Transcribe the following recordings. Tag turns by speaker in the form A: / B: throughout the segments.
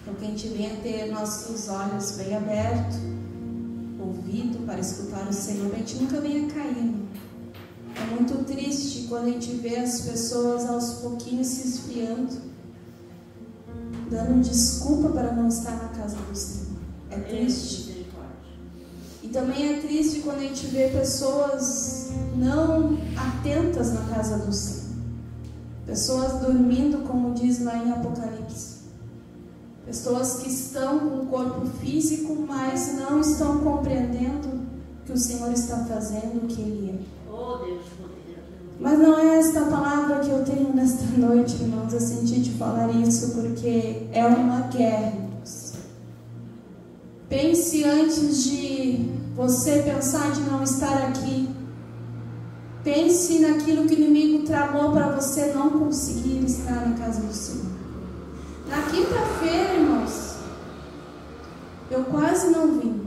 A: Então que a gente venha ter nossos olhos bem abertos, ouvido para escutar o Senhor, para a gente nunca venha caindo. É muito triste quando a gente vê as pessoas aos pouquinhos se esfriando, dando desculpa para não estar na casa do Senhor. É triste. E também é triste quando a gente vê pessoas não atentas na casa do Senhor. Pessoas dormindo, como diz lá em Apocalipse. Pessoas que estão com o corpo físico, mas não estão compreendendo o que o Senhor está fazendo, o que Ele é. Mas não é esta palavra que eu tenho nesta noite, irmãos. Eu senti de falar isso porque é uma guerra, irmãos. Pense antes de você pensar de não estar aqui. Pense naquilo que o inimigo tramou para você não conseguir estar na casa do Senhor. Na quinta-feira, irmãos, eu quase não vim.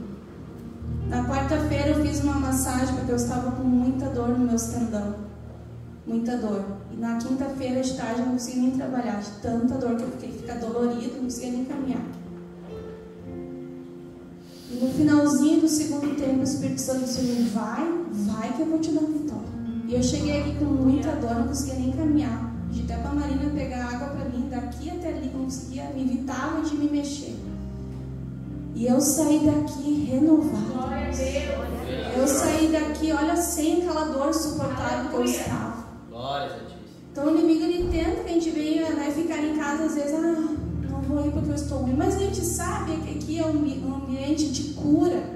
A: Na quarta-feira eu fiz uma massagem porque eu estava com muita dor no meu tendão. Muita dor. E na quinta-feira de tarde eu não consegui nem trabalhar, de tanta dor que eu fiquei dolorido, não conseguia nem caminhar. E no finalzinho do segundo tempo o Espírito Santo disse: vai que eu vou te dar vitória. E eu cheguei aqui com muita dor, não conseguia nem caminhar. De até para a Marina pegar água para mim, daqui até ali, não conseguia, me evitava de me mexer. E eu saí daqui renovada. Eu saí daqui, olha, sem aquela dor suportável que eu estava. Então o inimigo, ele tenta que a gente venha, né, ficar em casa, às vezes, não vou ir porque eu estou ruim. Mas a gente sabe que aqui é um ambiente de cura.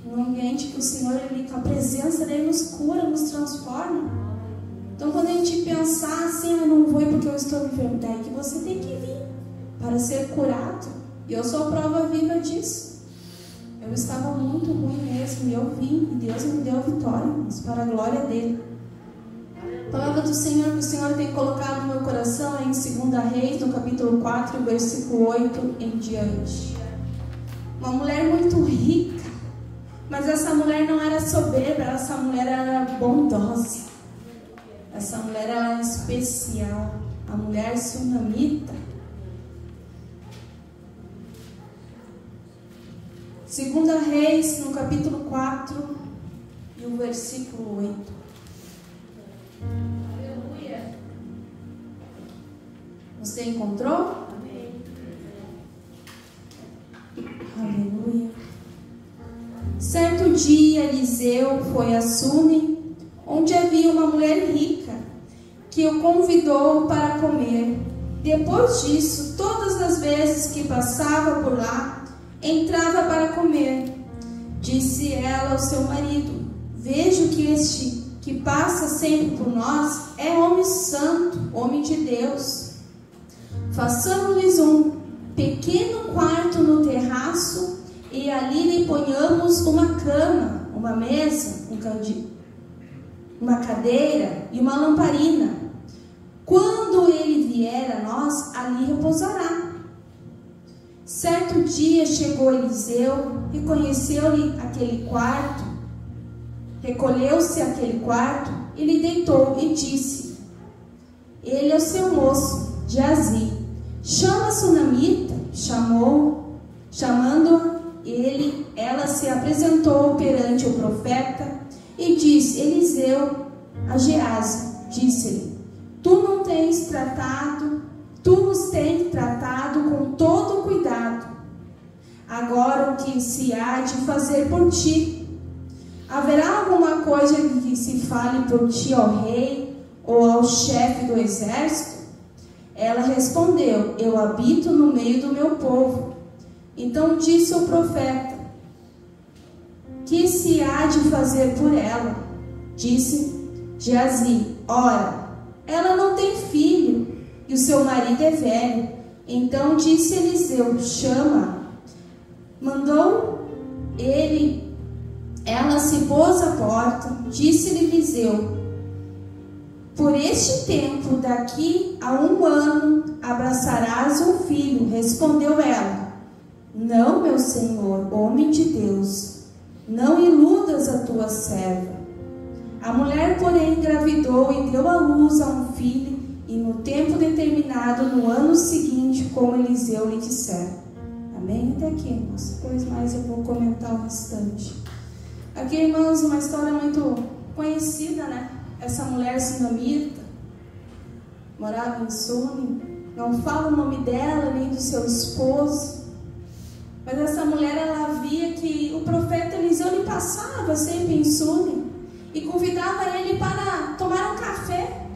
A: Um ambiente que o Senhor, ele, com a presença dele, nos cura, nos transforma. Então quando a gente pensar assim, não vou ir porque eu estou enfermo, daí que você tem que vir para ser curado. E eu sou prova viva disso. Eu estava muito ruim mesmo, e eu vim, e Deus me deu a vitória, mas para a glória dele. A palavra do Senhor que o Senhor tem colocado no meu coração é em 2 Reis, no capítulo 4, versículo 8 em diante. Uma mulher muito rica, mas essa mulher não era soberba, essa mulher era bondosa. Essa mulher era especial, a mulher sunamita. 2 Reis, no capítulo 4, e o versículo 8. Aleluia. Você encontrou? Amém. Aleluia. Certo dia, Eliseu foi a Sunem, onde havia uma mulher rica, que o convidou para comer. Depois disso, todas as vezes que passava por lá, entrava para comer. Disse ela ao seu marido: vejo que este que passa sempre por nós é homem santo, homem de Deus. Façamos-lhes um pequeno quarto no terraço e ali lhe ponhamos uma cama, uma mesa, uma cadeira e uma lamparina. Quando ele vier a nós, ali repousará. Certo dia chegou Eliseu, reconheceu-lhe aquele quarto, recolheu-se àquele quarto e lhe deitou e disse ele ao seu moço, Geazi: chama a sunamita. Chamando-a, ela se apresentou perante o profeta e disse: Eliseu a Geazi, disse-lhe: tu nos tens tratado com todo cuidado. Agora o que se há de fazer por ti? Haverá alguma coisa que se fale por ti ao rei ou ao chefe do exército? Ela respondeu: eu habito no meio do meu povo. Então disse o profeta: que se há de fazer por ela? Disse Geazi: ora, ela não tem filho e o seu marido é velho. Então disse Eliseu: chama-a. Mandou ele, ela se pôs à porta. Disse-lhe Eliseu: por este tempo, daqui a 1 ano, abraçarás um filho. Respondeu ela: não, meu senhor, homem de Deus, não iludas a tua serva. A mulher, porém, engravidou e deu à luz a um filho e no tempo determinado, no ano seguinte, como Eliseu lhe dissera. Amém? Até aqui, irmãos. Depois mais eu vou comentar o restante. Aqui, irmãos, uma história muito conhecida, né? Essa mulher sunamita morava em Sunem. Não fala o nome dela, nem do seu esposo. Mas essa mulher, ela via que o profeta Eliseu lhe passava sempre em Sunem e convidava ele para tomar um café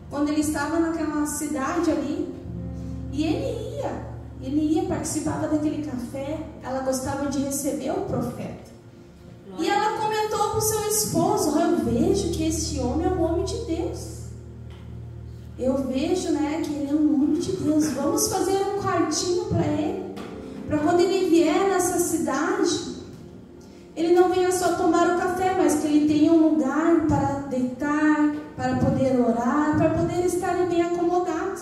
A: quando ele estava naquela cidade ali. E ele ia, participava daquele café. Ela gostava de receber o profeta. E ela comentou com o seu esposo: eu vejo que este homem é um homem de Deus. Eu vejo, né, que ele é um homem de Deus. Vamos fazer um quartinho para ele, para quando ele vier nessa cidade, ele não venha só tomar o café, mas que ele tenha um lugar para deitar, para poder orar, para poder estar bem acomodado.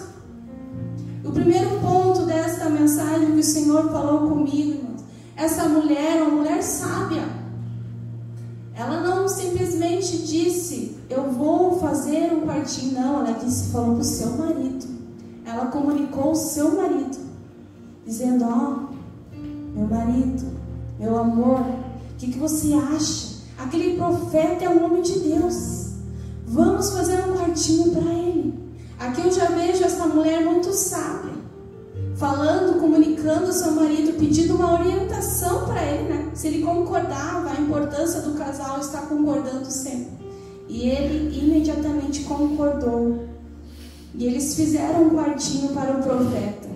A: O primeiro ponto desta mensagem que o Senhor falou comigo, irmãos, essa mulher é uma mulher sábia. Ela não simplesmente disse: eu vou fazer um quartinho. Não, ela disse, falou para o seu marido. Ela comunicou ao seu marido, dizendo: ó, meu marido, meu amor, o que você acha? Aquele profeta é um homem de Deus. Vamos fazer um quartinho para ele. Aqui eu já vejo essa mulher muito sábia, falando, comunicando ao seu marido, pedindo uma orientação para ele, né? Se ele concordava, a importância do casal estar concordando sempre. E ele imediatamente concordou. E eles fizeram um quartinho para o profeta.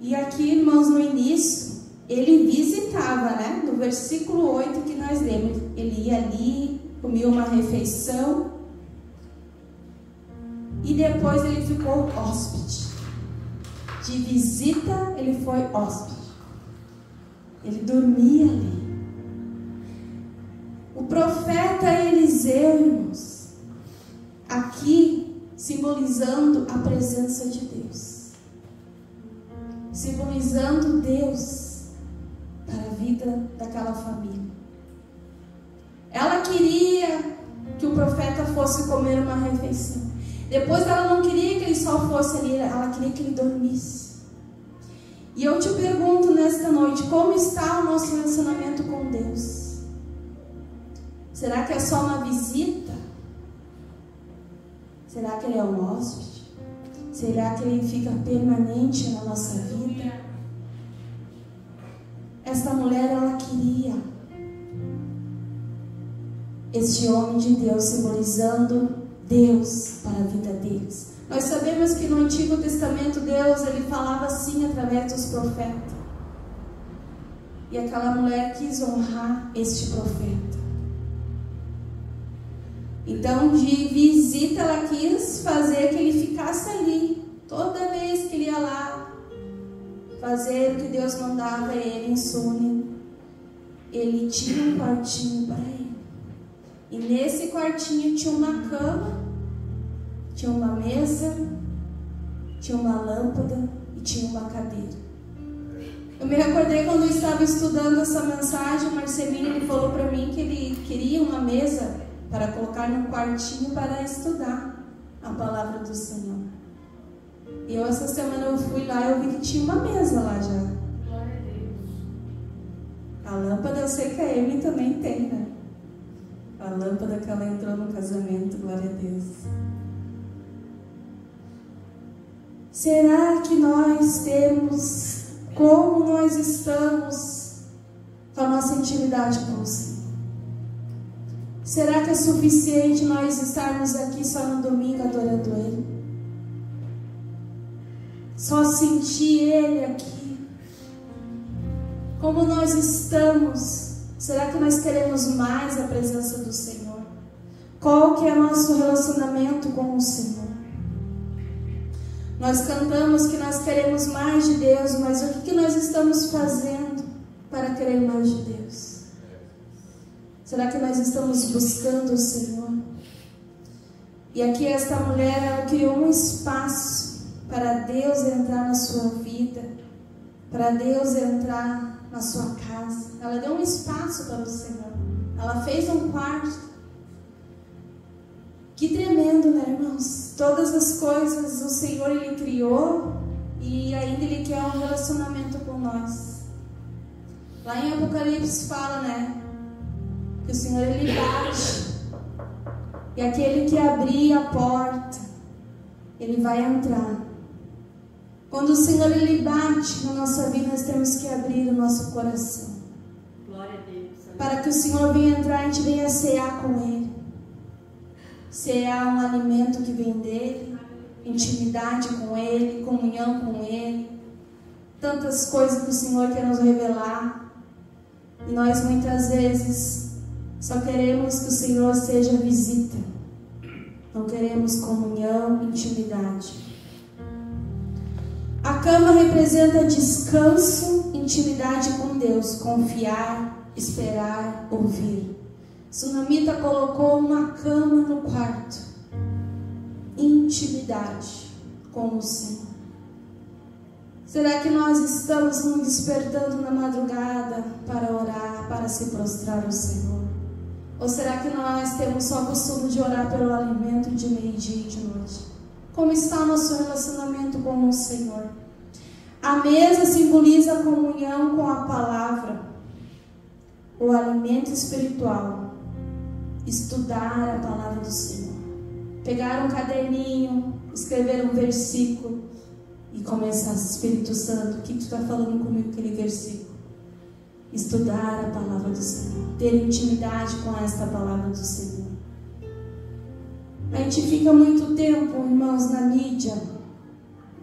A: E aqui, irmãos, no início, ele visitava, né? No versículo 8 que nós lemos, ele ia ali, comia uma refeição. E depois ele ficou hóspede. De visita, ele foi hóspede. Ele dormia ali. O profeta Eliseu, irmãos, aqui simbolizando a presença de Deus, simbolizando Deus para a vida daquela família. Ela queria que o profeta fosse comer uma refeição. Depois ela não queria que ele só fosse ali, ela queria que ele dormisse. E eu te pergunto nesta noite, como está o nosso relacionamento com Deus? Será que é só uma visita? Será que ele é um hóspede? Será que ele fica permanente na nossa vida? Esta mulher, ela queria este homem de Deus, simbolizando Deus para a vida deles. Nós sabemos que no Antigo Testamento Deus, ele falava assim através dos profetas. E aquela mulher quis honrar este profeta. Então, de visita, ela quis fazer que ele ficasse ali. Toda vez que ele ia lá fazer o que Deus mandava ele em Sunem, ele tinha um quartinho para ele. E nesse quartinho tinha uma cama, tinha uma mesa, tinha uma lâmpada e tinha uma cadeira. Eu me recordei quando eu estava estudando essa mensagem, o Marcelino, ele falou para mim que ele queria uma mesa para colocar no quartinho para estudar a palavra do Senhor. E eu, essa semana eu fui lá e eu vi que tinha uma mesa lá já.
B: Glória a Deus.
A: A lâmpada eu sei que a Amy também tem, né? A lâmpada que ela entrou no casamento, glória a Deus. Será que nós temos, como nós estamos com a nossa intimidade com o Senhor? Será que é suficiente nós estarmos aqui só no domingo adorando Ele? Só sentir Ele aqui? Como nós estamos? Será que nós queremos mais a presença do Senhor? Qual que é o nosso relacionamento com o Senhor? Nós cantamos que nós queremos mais de Deus, mas o que nós estamos fazendo para querer mais de Deus? Será que nós estamos buscando o Senhor? E aqui esta mulher, ela criou um espaço para Deus entrar na sua vida, para Deus entrar na sua casa. Ela deu um espaço para o Senhor. Ela fez um quarto Que tremendo, né, irmãos? Todas as coisas o Senhor Ele criou e ainda Ele quer um relacionamento com nós. Lá em Apocalipse fala, né, que o Senhor Ele bate e aquele que abrir a porta, Ele vai entrar. Quando o Senhor Ele bate na nossa vida, nós temos que abrir o nosso coração.
B: Glória a Deus.
A: Para que o Senhor venha entrar e a gente venha cear com Ele. Cear um alimento que vem dEle, intimidade com Ele, comunhão com Ele. Tantas coisas que o Senhor quer nos revelar. E nós muitas vezes só queremos que o Senhor seja visita. Não queremos comunhão, intimidade. A cama representa descanso, intimidade com Deus, confiar, esperar, ouvir. Sunamita colocou uma cama no quarto. Intimidade com o Senhor. Será que nós estamos nos despertando na madrugada para orar, para se prostrar ao Senhor? Ou será que nós temos só o costume de orar pelo alimento de meio-dia e de noite? Como está o nosso relacionamento com o Senhor? A mesa simboliza a comunhão com a palavra, o alimento espiritual. Estudar a palavra do Senhor. Pegar um caderninho, escrever um versículo e começar, Espírito Santo, o que tu está falando comigo aquele versículo? Estudar a palavra do Senhor. Ter intimidade com esta palavra do Senhor. A gente fica muito tempo, irmãos, na mídia.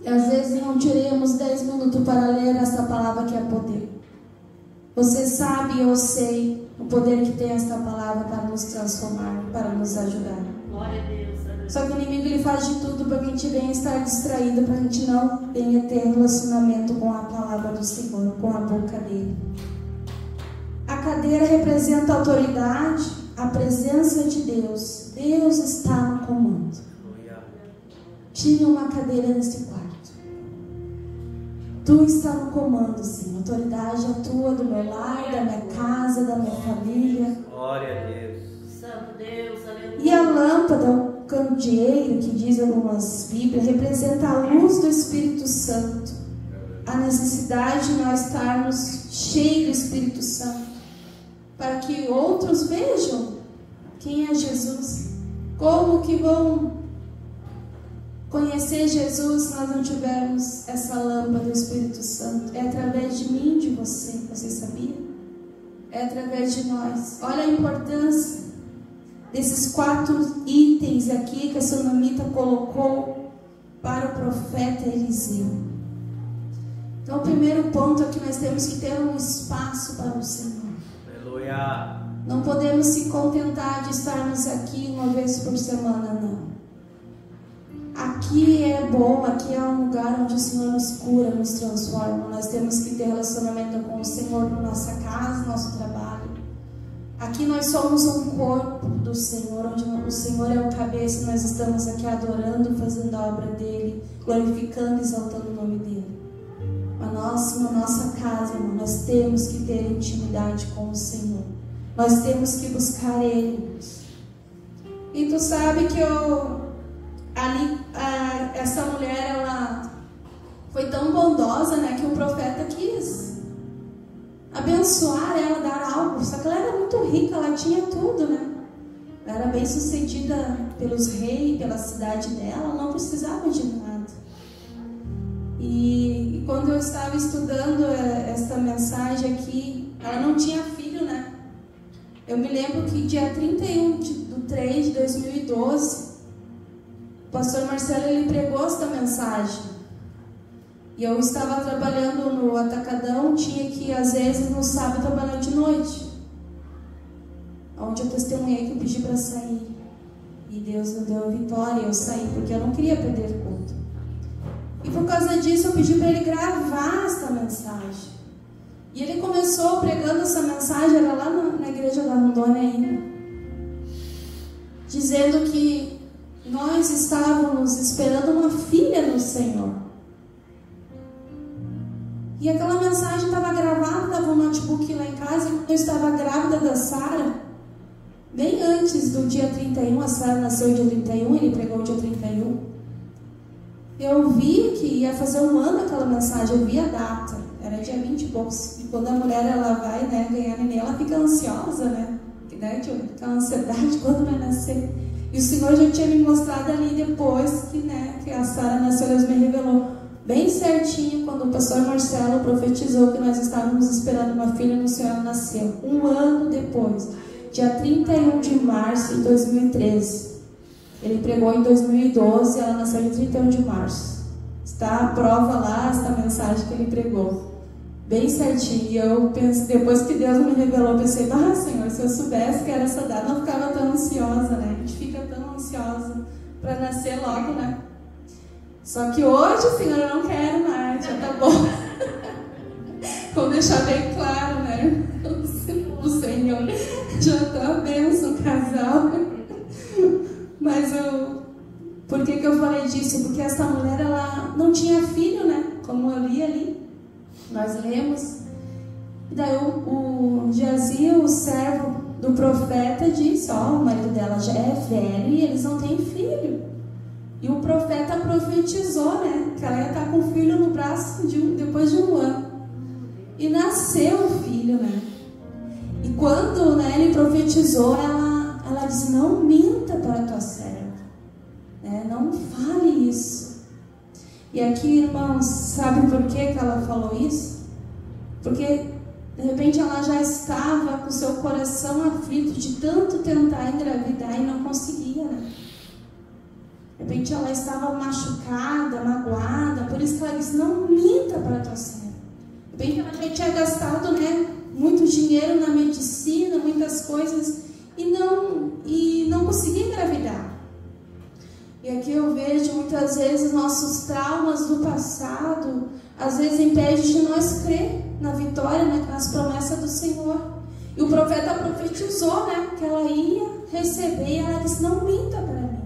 A: E às vezes não tiremos 10 minutos para ler essa palavra que é poder. Você sabe, eu sei, o poder que tem esta palavra para nos transformar, para nos ajudar.
B: Glória a Deus.
A: Só que o inimigo ele faz de tudo para que a gente venha estar distraído, para a gente não venha ter relacionamento com a palavra do Senhor, com a boca dele. A cadeira representa a autoridade, a presença de Deus. Deus está no comando. Tinha uma cadeira nesse quarto. Tu está no comando, Senhor. A autoridade é tua, do meu lar, da minha casa, da minha família.
C: Glória a Deus.
B: Santo Deus, aleluia.
A: E a lâmpada, o candeeiro, que diz algumas Bíblias, representa a luz do Espírito Santo. A necessidade de nós estarmos cheios do Espírito Santo. Para que outros vejam quem é Jesus. Como que vão conhecer Jesus se nós não tivermos essa lâmpada do Espírito Santo? É através de mim, de você. Você sabia? É através de nós. Olha a importância desses 4 itens aqui que a Sunamita colocou para o profeta Eliseu. Então, o primeiro ponto é que nós temos que ter um espaço para o Senhor.
C: Aleluia.
A: Não podemos se contentar de estarmos aqui uma vez por semana, não. Aqui é bom, aqui é um lugar onde o Senhor nos cura, nos transforma. Nós temos que ter relacionamento com o Senhor na nossa casa, no nosso trabalho. Aqui nós somos um corpo do Senhor, onde o Senhor é o cabeça e nós estamos aqui adorando, fazendo a obra dEle, glorificando e exaltando o nome dEle. Mas na nossa casa, irmão, nós temos que ter intimidade com o Senhor. Nós temos que buscar Ele. E tu sabe que essa mulher, ela foi tão bondosa, né, que o profeta quis abençoar ela, dar algo. Só que ela era muito rica, ela tinha tudo, né? Ela era bem sucedida pelos reis, pela cidade dela, ela não precisava de nada. E quando eu estava estudando esta mensagem aqui, ela não tinha filho, né? Eu me lembro que dia 31 de 3 de 2012, o pastor Marcelo, ele pregou esta mensagem. E eu estava trabalhando no Atacadão, tinha que, às vezes, no sábado, trabalhar de noite. Onde eu testemunhei que eu pedi para sair. E Deus me deu a vitória, eu saí, porque eu não queria perder culto. E por causa disso, eu pedi para ele gravar esta mensagem. E ele começou pregando essa mensagem, era lá na igreja da Rondônia ainda, dizendo que nós estávamos esperando uma filha no Senhor. E aquela mensagem estava gravada, estava um notebook lá em casa, e quando eu estava grávida da Sara, bem antes do dia 31, a Sara nasceu dia 31, ele pregou dia 31. Eu vi que ia fazer um ano aquela mensagem, eu vi a data, era dia 20 e poucos. E quando a mulher ela vai, né, ganhar neném, ela fica ansiosa, né? Fica uma ansiedade quando vai nascer. E o Senhor já tinha me mostrado ali depois que, né, que a Sara nasceu, Deus me revelou bem certinho quando o pastor Marcelo profetizou que nós estávamos esperando uma filha no Senhor, ela nasceu. Um ano depois, dia 31 de março de 2013. Ele pregou em 2012, ela nasceu em 31 de março. Está a prova lá, esta mensagem que ele pregou. Bem certinho. E eu pensei, depois que Deus me revelou, eu pensei, Senhor, se eu soubesse que era essa data, não ficava tão ansiosa, né? A gente fica tão ansiosa para nascer logo, né? Só que hoje, Senhor, eu não quero mais, já tá bom. Vou deixar bem claro, né? O Senhor já tá a bênção, casal. Mas por que eu falei disso? Porque essa mulher, ela não tinha filho, né? Como eu li ali, nós lemos. E daí o Geazi, o servo do profeta, disse, o marido dela já é velho e eles não têm filho. E o profeta profetizou, né? Que ela ia estar com o filho no braço depois de um ano. E nasceu o filho, né? E quando, né, ele profetizou, ela disse, não minta para a tua serva, né? Não fale isso. E aqui, irmãos, sabe por que ela falou isso? Porque de repente ela já estava com o seu coração aflito de tanto tentar engravidar e não conseguia, né? De repente ela estava machucada, magoada, por isso que ela disse, não minta para a tua serva. De repente ela já tinha gastado, né, muito dinheiro na medicina, muitas coisas, e não conseguia engravidar. E aqui eu vejo muitas vezes nossos traumas do passado, às vezes impede de nós crer na vitória, né, nas promessas do Senhor. E o profeta profetizou, né, que ela ia receber, e ela disse, não minta para mim.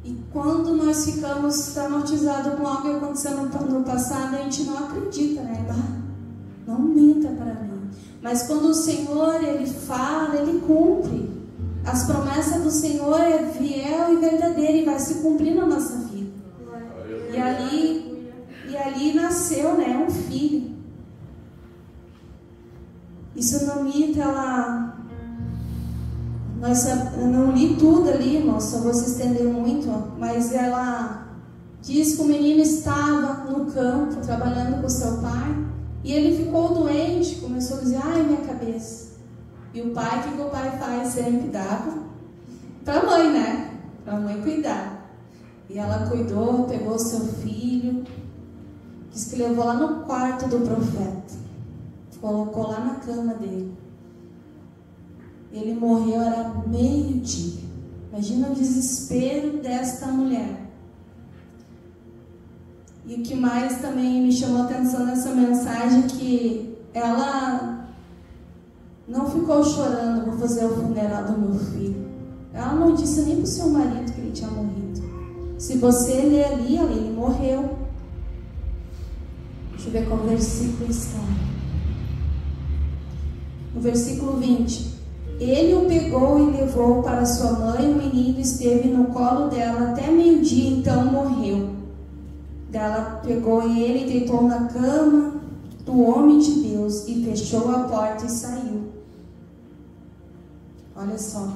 A: E quando nós ficamos traumatizados com algo que aconteceu no passado, a gente não acredita, né? Não minta para mim. Mas quando o Senhor, Ele fala, Ele cumpre. As promessas do Senhor é fiel e verdadeira e vai se cumprir na nossa vida. E ali nasceu, né, um filho. E Sunamita, eu não li tudo ali, irmão, só vou se estender muito, mas ela diz que o menino estava no campo trabalhando com seu pai e ele ficou doente, começou a dizer, ai, minha cabeça. E o pai, o que o pai faz? Sempre dava para a mãe, né? Para a mãe cuidar. E ela cuidou, pegou seu filho, diz que levou lá no quarto do profeta, colocou lá na cama dele. Ele morreu, era meio-dia. Imagina o desespero desta mulher. E o que mais também me chamou a atenção nessa mensagem, que ela não ficou chorando, vou fazer o funeral do meu filho. Ela não disse nem para o seu marido que ele tinha morrido. Se você ler ali, ele morreu. Deixa eu ver qual versículo está. No versículo 20. Ele o pegou e levou para sua mãe, o menino esteve no colo dela até meio-dia, então morreu. Ela pegou ele e deitou na cama do homem de Deus e fechou a porta e saiu. Olha só.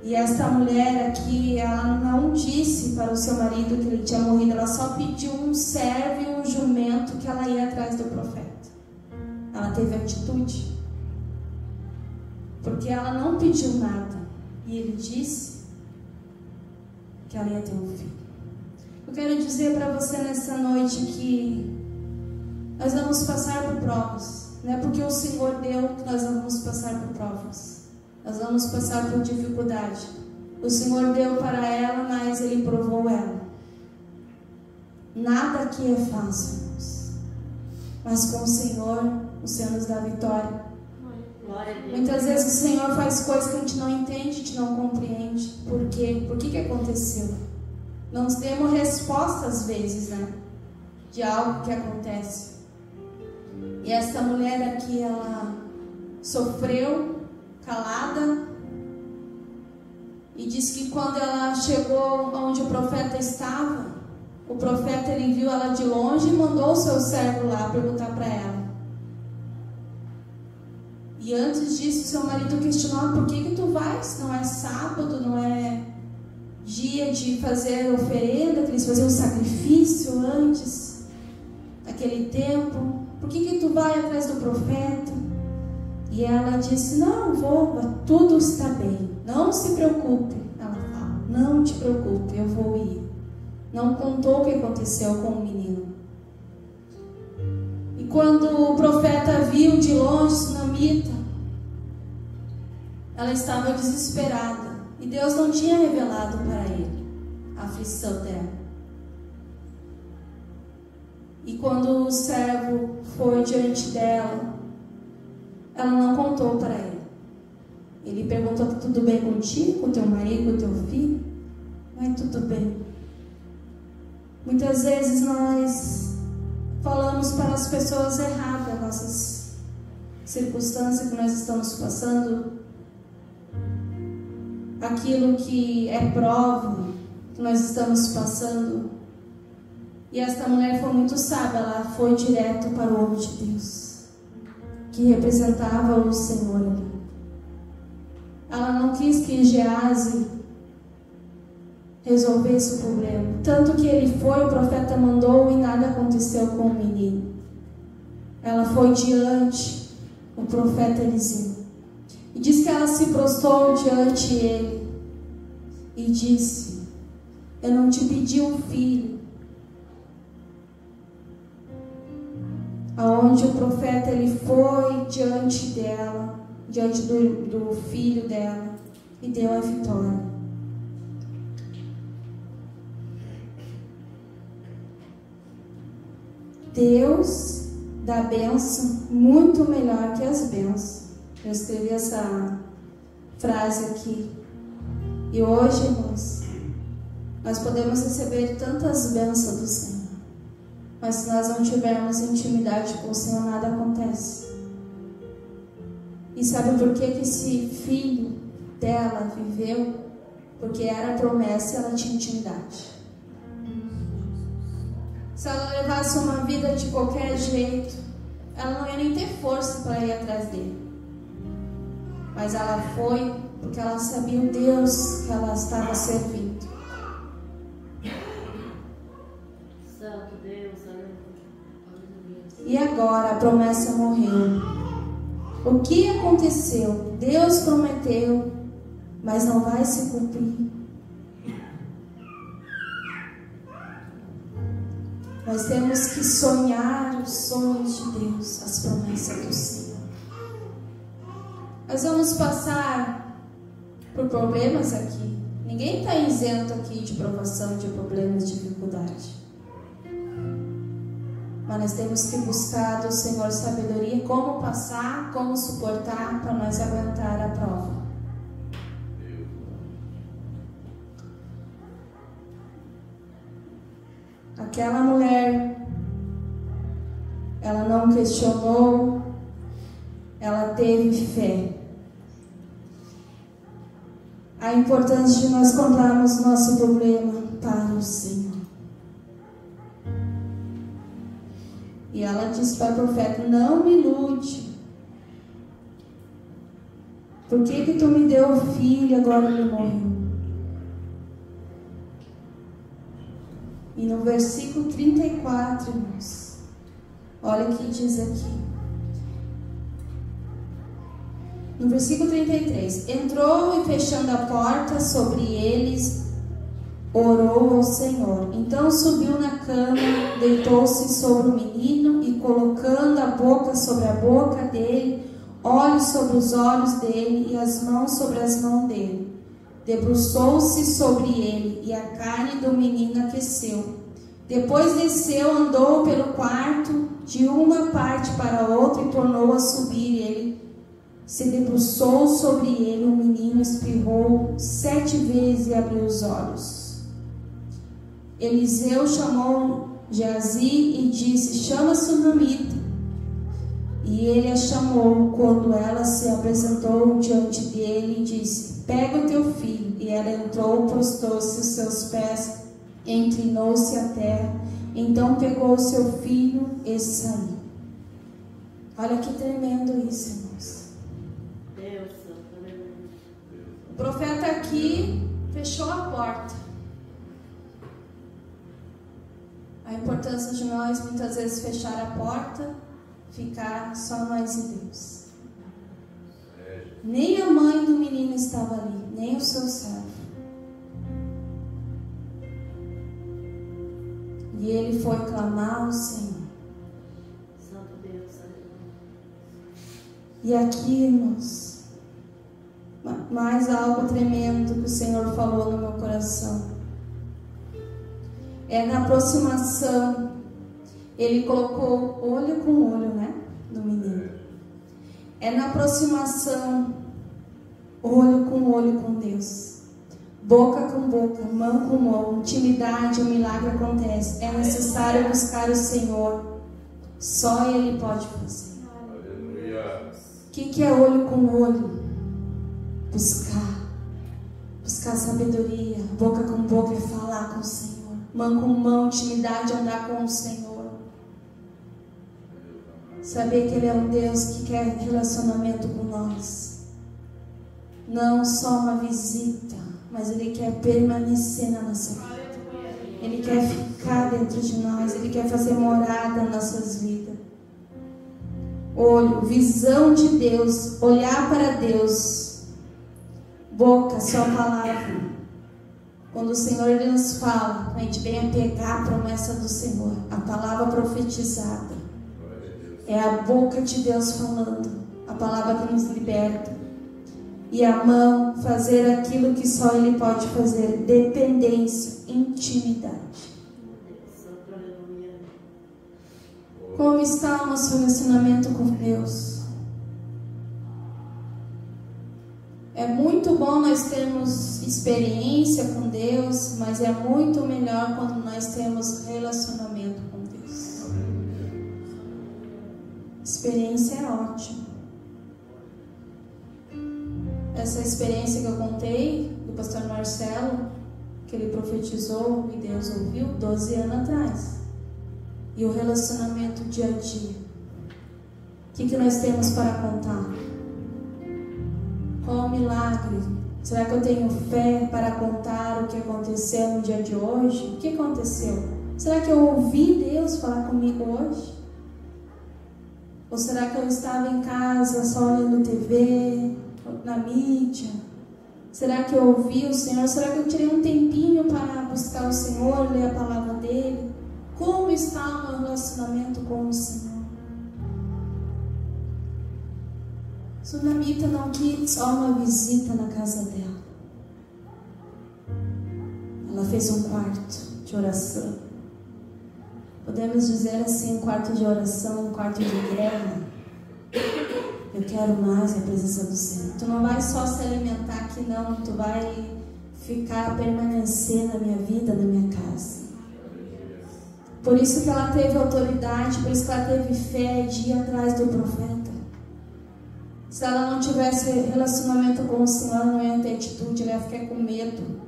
A: E esta mulher aqui, ela não disse para o seu marido que ele tinha morrido, ela só pediu um servo e um jumento que ela ia atrás do profeta. Ela teve atitude. Porque ela não pediu nada. E ele disse que ela ia ter um filho. Eu quero dizer para você nessa noite que nós vamos passar por provas. Não é porque o Senhor deu que nós vamos passar por provas. Nós vamos passar por dificuldade. O Senhor deu para ela, mas Ele provou ela. Nada aqui é fácil, irmãos. Mas com o Senhor nos dá vitória. Muitas vezes o Senhor faz coisas que a gente não entende, a gente não compreende. Por quê? Por que aconteceu? Não temos resposta às vezes, né? De algo que acontece. E essa mulher aqui, sofreu, calada, e diz que quando ela chegou onde o profeta estava, o profeta ele viu ela de longe e mandou o seu servo lá perguntar para ela. E antes disso, seu marido questionou: por que tu vais? Não é sábado, não é dia de fazer oferenda, que eles faziam sacrifício antes, naquele tempo. Por que tu vai atrás do profeta? E ela disse: não, vou, tudo está bem, não se preocupe. Ela fala: não te preocupe, eu vou ir. Não contou o que aconteceu com o menino. E quando o profeta viu de longe Sunamita, ela estava desesperada. E Deus não tinha revelado para ele a aflição dela. E quando o servo foi diante dela, ela não contou para ele. Ele perguntou: tudo bem contigo, com teu marido, com teu filho? Vai tudo bem. Muitas vezes nós falamos para as pessoas erradas nossas circunstâncias que nós estamos passando, aquilo que é prova que nós estamos passando. E esta mulher foi muito sábia, ela foi direto para o homem de Deus, que representava o Senhor ali. Ela não quis que Geazi resolvesse o problema. Tanto que ele foi, o profeta mandou e nada aconteceu com o menino. Ela foi diante o profeta Eliseu. E diz que ela se prostrou diante dele e disse: eu não te pedi um filho. Aonde o profeta ele foi diante dela, diante do filho dela, e deu a vitória. Deus dá bênção muito melhor que as bênçãos. Eu escrevi essa frase aqui. E hoje, irmãos, nós podemos receber tantas bênçãos do Senhor, mas se nós não tivermos intimidade com o Senhor, nada acontece. E sabe por que esse filho dela viveu? Porque era promessa e ela tinha intimidade. Se ela levasse uma vida de qualquer jeito, ela não ia nem ter força para ir atrás dele. Mas ela foi porque ela sabia o Deus que ela estava servindo.
B: Santo Deus, aleluia.
A: E agora a promessa morreu. O que aconteceu? Deus prometeu, mas não vai se cumprir. Nós temos que sonhar os sonhos de Deus, as promessas do Senhor. Nós vamos passar por problemas aqui. Ninguém está isento aqui de provação, de problemas, de dificuldade. Mas nós temos que buscar do Senhor sabedoria, como passar, como suportar, para nós aguentar a prova. Aquela mulher, ela não questionou, ela teve fé. A importância de nós contarmos nosso problema para o Senhor. E ela disse para o profeta: não me ilude. Por que tu me deu o filho e agora ele morreu? E no versículo 34, irmãos, olha o que diz aqui. No versículo 33, entrou e fechando a porta sobre eles, orou ao Senhor. Então subiu na cama, deitou-se sobre o menino e colocando a boca sobre a boca dele, olhos sobre os olhos dele e as mãos sobre as mãos dele, debruçou-se sobre ele e a carne do menino aqueceu. Depois desceu, andou pelo quarto de uma parte para outra e tornou a subir. Ele se debruçou sobre ele, o menino espirrou 7 vezes e abriu os olhos. Eliseu chamou Geazi e disse: chama Sunamita. E ele a chamou quando ela se apresentou diante dele e disse: pega o teu filho. E ela entrou, prostrou-se aos seus pés, inclinou-se à terra. Então pegou o seu filho e saiu. Olha que tremendo isso, irmãos.
B: Deus, aleluia.
A: O profeta aqui fechou a porta. A importância de nós muitas vezes fechar a porta, ficar só nós e Deus. Nem a mãe do menino estava ali, nem o seu servo. E ele foi clamar ao Senhor.
B: Santo Deus, aleluia.
A: E aqui, irmãos, mais algo tremendo que o Senhor falou no meu coração. É na aproximação. Ele colocou olho com olho, né? No menino. É na aproximação, olho com Deus, boca com boca, mão com mão, intimidade, o milagre acontece. É necessário buscar o Senhor, só Ele pode fazer. O que é olho com olho? Buscar sabedoria. Boca com boca é falar com o Senhor, mão com mão, intimidade, andar com o Senhor. Saber que Ele é um Deus que quer relacionamento com nós. Não só uma visita, mas Ele quer permanecer na nossa vida. Ele quer ficar dentro de nós. Ele quer fazer morada nas nossas vidas. Olho, visão de Deus, olhar para Deus. Boca, sua palavra. Quando o Senhor Ele nos fala, a gente vem a pegar a promessa do Senhor, a palavra profetizada. É a boca de Deus falando, a palavra que nos liberta. E a mão, fazer aquilo que só Ele pode fazer, dependência, intimidade. Como está o nosso relacionamento com Deus? É muito bom nós termos experiência com Deus, mas é muito melhor quando nós temos relacionamento com Deus. Experiência é ótima. Essa experiência que eu contei do pastor Marcelo, que ele profetizou e Deus ouviu 12 anos atrás. E o relacionamento dia a dia. O que nós temos para contar? Qual o milagre? Será que eu tenho fé para contar o que aconteceu no dia de hoje? O que aconteceu? Será que eu ouvi Deus falar comigo hoje? Ou será que eu estava em casa só olhando TV, na mídia? Será que eu ouvi o Senhor? Será que eu tirei um tempinho para buscar o Senhor, ler a palavra dEle? Como está o meu relacionamento com o Senhor? Sunamita não quis só uma visita na casa dela. Ela fez um quarto de oração. Podemos dizer assim, um quarto de oração, um quarto de guerra. Eu quero mais a presença do Senhor. Tu não vai só se alimentar aqui não, tu vai ficar, permanecer na minha vida, na minha casa. Por isso que ela teve autoridade, por isso que ela teve fé de ir atrás do profeta. Se ela não tivesse relacionamento com o Senhor, ela não ia ter atitude, ela ia ficar com medo.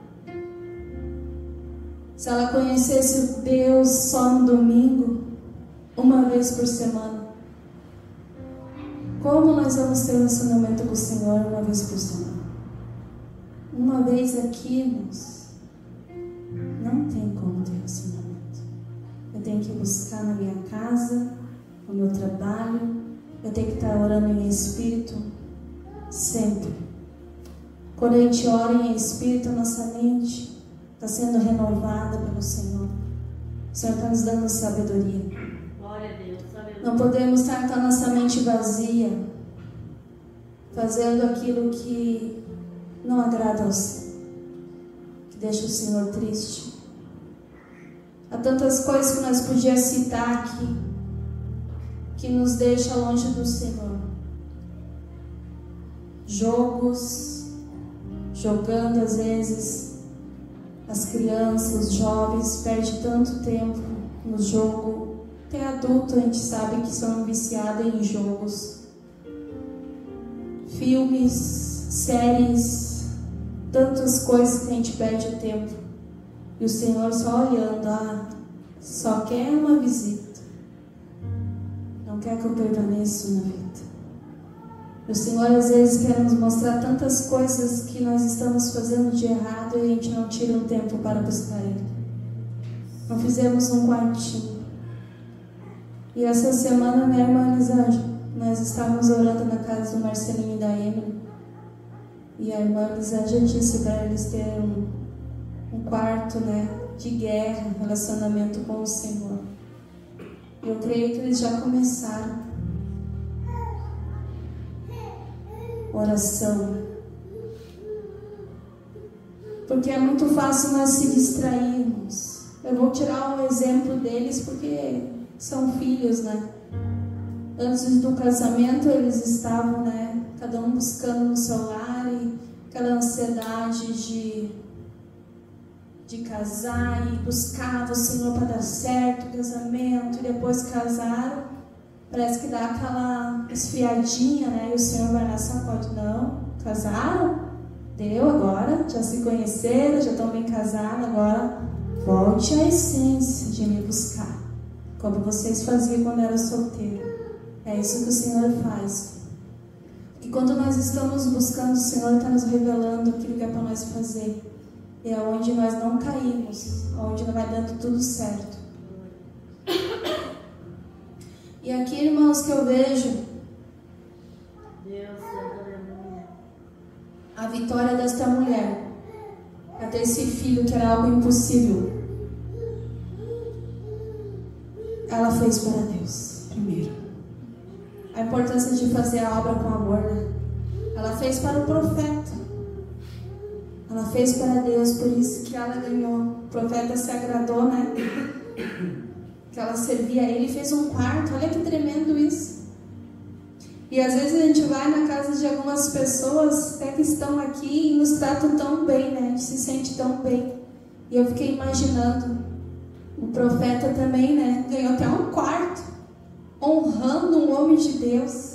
A: Se ela conhecesse Deus só no domingo, uma vez por semana, como nós vamos ter relacionamento com o Senhor uma vez por semana? Uma vez aqui, irmãos, não tem como ter relacionamento. Eu tenho que buscar na minha casa, no meu trabalho, eu tenho que estar orando em espírito sempre. Quando a gente ora em espírito, a nossa mente está sendo renovada pelo Senhor. O Senhor está nos dando sabedoria.
B: Glória a Deus, aleluia.
A: Não podemos estar com a nossa mente vazia, fazendo aquilo que não agrada ao Senhor, que deixa o Senhor triste. Há tantas coisas que nós podíamos citar aqui, que nos deixa longe do Senhor. Jogos, jogando às vezes, as crianças, os jovens, perdem tanto tempo no jogo, Até adulto a gente sabe que são viciados em jogos, filmes, séries, tantas coisas que a gente perde o tempo. E o Senhor só olhando, só quer uma visita. Não quer que eu permaneça na vida. O Senhor às vezes quer nos mostrar tantas coisas que nós estamos fazendo de errado e a gente não tira um tempo para buscar Ele. Não fizemos um quartinho. E essa semana, minha irmã Elisângela, nós estávamos orando na casa do Marcelinho e da Emily. E a irmã Elisângela disse para eles terem um quarto, de guerra, relacionamento com o Senhor. Eu creio que eles já começaram. Oração. Porque é muito fácil nós se distrairmos. Eu vou tirar um exemplo deles porque são filhos, Antes do casamento eles estavam, cada um buscando no celular e aquela ansiedade de casar e buscava o Senhor para dar certo o casamento, e depois casaram, parece que dá aquela esfriadinha, e o Senhor vai lá, sacode. Não, casaram, deu agora, já se conheceram, já estão bem casados, agora volte à essência de me buscar, como vocês faziam quando eram solteiros. É isso que o Senhor faz. E quando nós estamos buscando, o Senhor está nos revelando aquilo que é para nós fazer. E é onde nós não caímos, onde vai dando tudo certo. E aqui, irmãos, que eu vejo a vitória desta mulher, a ter esse filho que era algo impossível. Ela fez para Deus primeiro. A importância de fazer a obra com amor, Ela fez para o profeta. Ela fez para Deus, por isso que ela ganhou. O profeta se agradou, Que ela servia a ele e fez um quarto. Olha que tremendo isso. E às vezes a gente vai na casa de algumas pessoas, até que estão aqui, e nos tratam tão bem, A gente se sente tão bem. E eu fiquei imaginando, o profeta também, ganhou até um quarto, honrando um homem de Deus.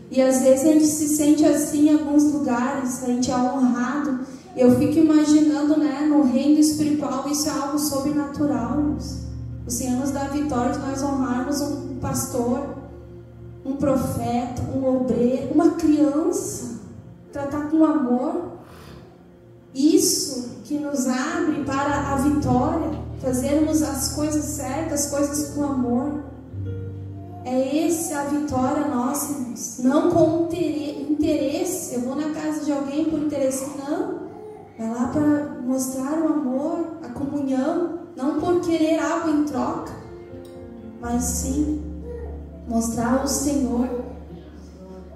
A: E às vezes a gente se sente assim em alguns lugares, a gente é honrado. Eu fico imaginando, no reino espiritual, isso é algo sobrenatural, irmãos. O Senhor nos dá a vitória de nós honrarmos um pastor, um profeta, um obreiro, uma criança, tratar com amor. Isso que nos abre para a vitória, fazermos as coisas certas, as coisas com amor. É essa a vitória nossa, irmãos. Não com interesse. Eu vou na casa de alguém por interesse, não. Vai lá para mostrar o amor, a comunhão, não por querer algo em troca, mas sim mostrar o Senhor.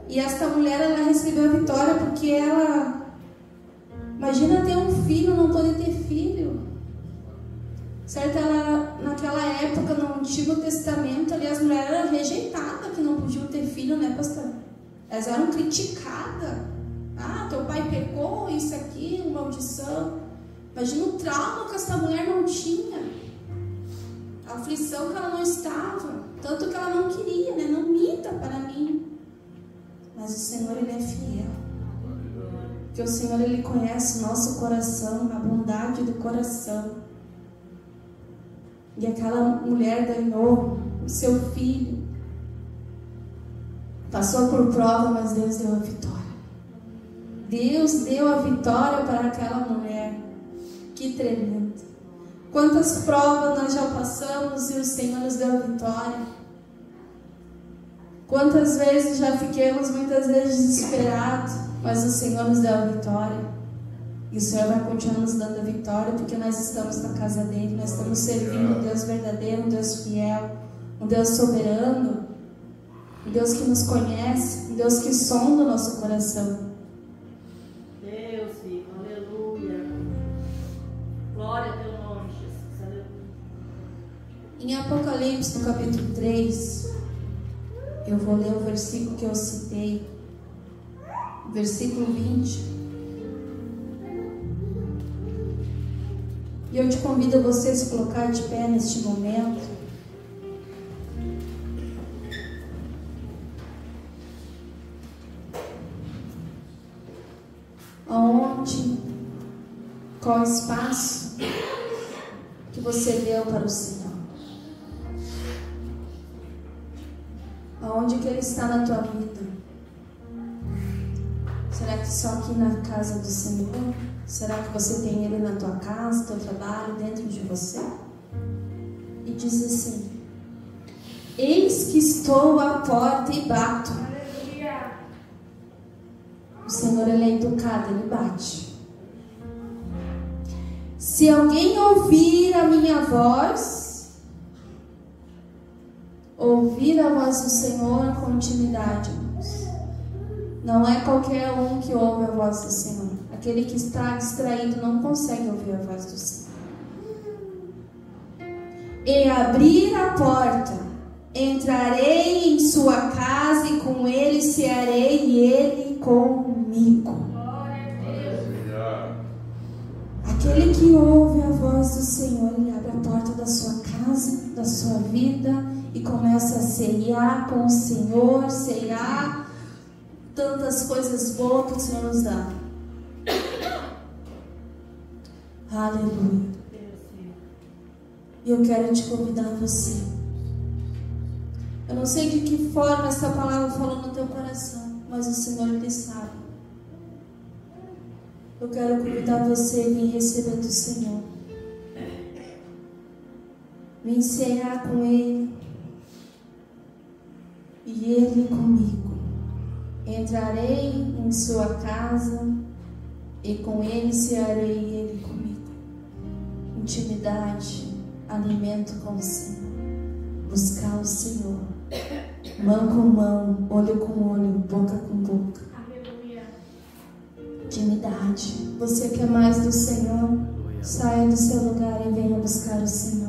A: E esta mulher, ela recebeu a vitória porque ela, imagina ter um filho, não poder ter filho. Certo? Ela, naquela época, no Antigo Testamento, ali as mulheres eram rejeitadas, que não podiam ter filho, pastor? Elas eram criticadas. Teu pai pecou, isso aqui, maldição. Imagina o trauma que essa mulher não tinha. A aflição que ela não estava. Tanto que ela não queria, Não minta para mim. Mas o Senhor, Ele é fiel. Porque o Senhor, Ele conhece o nosso coração, a bondade do coração. E aquela mulher ganhou o seu filho. Passou por prova, mas Deus deu a vitória. Deus deu a vitória para aquela mulher. Que tremendo. Quantas provas nós já passamos e o Senhor nos deu a vitória. Quantas vezes já fiquemos muitas vezes desesperados, mas o Senhor nos deu a vitória. E o Senhor vai continuar nos dando a vitória, porque nós estamos na casa dele, nós estamos servindo um Deus verdadeiro, um Deus fiel, um Deus soberano, um Deus que nos conhece, um Deus que sonda o nosso coração.
B: Deus, filho, aleluia. Glória a teu nome, Jesus, aleluia.
A: Em Apocalipse, no capítulo 3, eu vou ler o versículo que eu citei, versículo 20. E eu te convido a você se colocar de pé neste momento. Qual o espaço que você deu para o Senhor? Aonde que Ele está na tua vida? Será que só aqui na casa do Senhor? Será que você tem Ele na tua casa, no teu trabalho, dentro de você? E diz assim: eis que estou à porta e bato. O Senhor, Ele é educado, Ele bate. Se alguém ouvir a minha voz, ouvir a voz do Senhor com intimidade, irmãos. Não é qualquer um que ouve a voz do Senhor. Aquele que está distraído não consegue ouvir a voz do Senhor. E abrir a porta, entrarei em sua casa e com ele cearei e ele comigo. Aquele que ouve a voz do Senhor, ele abre a porta da sua casa, da sua vida e começa a ceiar com o Senhor, ceiar tantas coisas boas que o Senhor nos dá. Aleluia. E eu quero te convidar a você. Eu não sei de que forma essa palavra falou no teu coração, mas o Senhor, Ele sabe. Eu quero convidar você a vir receber do Senhor. Vem cear com Ele. E Ele comigo. Entrarei em sua casa e com Ele cearei e Ele comigo. Intimidade, alimento com o Senhor. Buscar o Senhor. Mão com mão, olho com olho, boca com boca. Intimidade. Você quer mais do Senhor? Saia do seu lugar e venha buscar o Senhor.